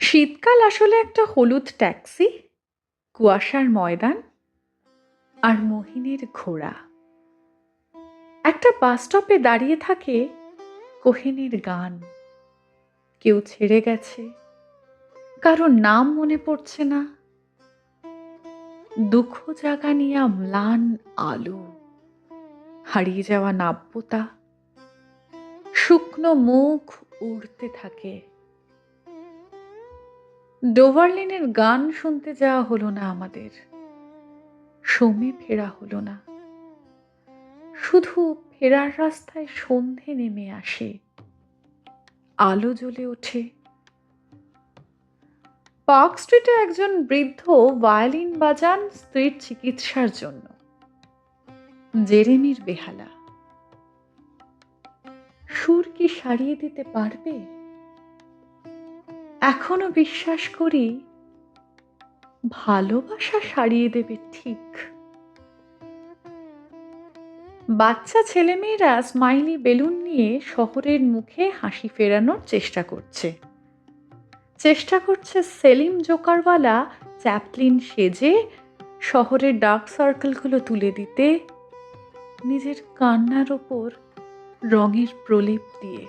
শীতকাল আসলে একটা হলুদ ট্যাক্সি, কুয়াশার ময়দান আর মহিনের ঘোড়া। একটা বাস স্টপে দাঁড়িয়ে থাকে কোহেনের গান। কেউ ছেড়ে গেছে, কারোর নাম মনে পড়ছে না। দুঃখ জাগা নিয়া ম্লান আলো, হারিয়ে যাওয়া নাব্যতা, শুকনো মুখ উড়তে থাকে। ডোভারলিনের গান শুনতে যাওয়া হলো না আমাদের, সমে ফেরা হলো না। শুধু ফেরার রাস্তায় সন্ধে নেমে আসে, আলো জ্বলে ওঠে। পার্ক স্ট্রিটে একজন বৃদ্ধ ভায়োলিন বাজান স্ত্রীর চিকিৎসার জন্য। জেরেমির বেহালা। সুর কি সারিয়ে দিতে পারবে? এখনো বিশ্বাস করি ভালোবাসা সারিয়ে দেবে ঠিক। বাচ্চা ছেলেমেয়েরা স্মাইলি বেলুন নিয়ে শহরের মুখে হাসি ফেরানোর চেষ্টা করছে সেলিম জোকারওয়ালা চ্যাপলিন সেজে শহরের ডার্ক সার্কেলগুলো তুলে দিতে, নিজের কান্নার ওপর রঙের প্রলেপ দিয়ে।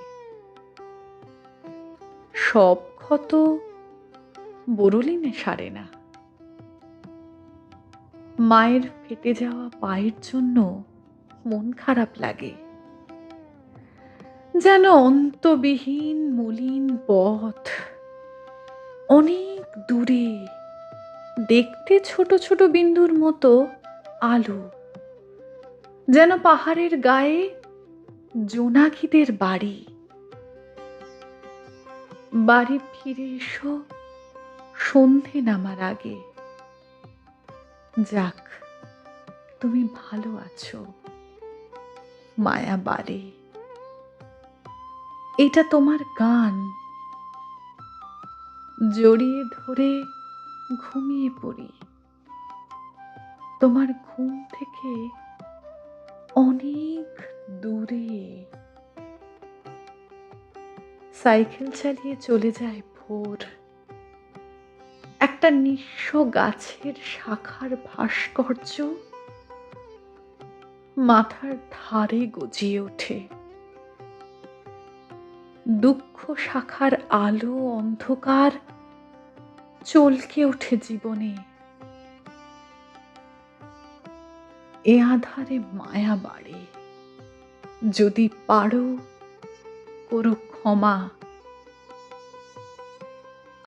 সব ক্ষত বরলিনে সারে না। মায়ের ফেটে যাওয়া পায়ের জন্য মন খারাপ লাগে, যেন অন্তবিহীন মলিন পথ, অনেক দূরে, দেখতে ছোট ছোট বিন্দুর মতো আলো, যেন পাহাড়ের গায়ে জোনাকিদের বাড়ি। বাড়ি ফিরে এসো সন্ধে নামার আগে। যাক, তুমি ভালো আছো, মায়া বাড়ে। এটা তোমার গান। জড়িয়ে ধরে ঘুমিয়ে পড়ি তোমার ঘুম থেকে অনেক দূরে। সাইকেল চালিয়ে চলে যায় ভোর, একটা নিঃস্ব গাছের শাখার ভাস্কর্য মাথার ধারে গজিয়ে ওঠে। দুঃখ শাখার আলো অন্ধকার চলকে ওঠে জীবনে। এ আধারে মায়া বাড়ে, যদি পারো করো ক্ষমা।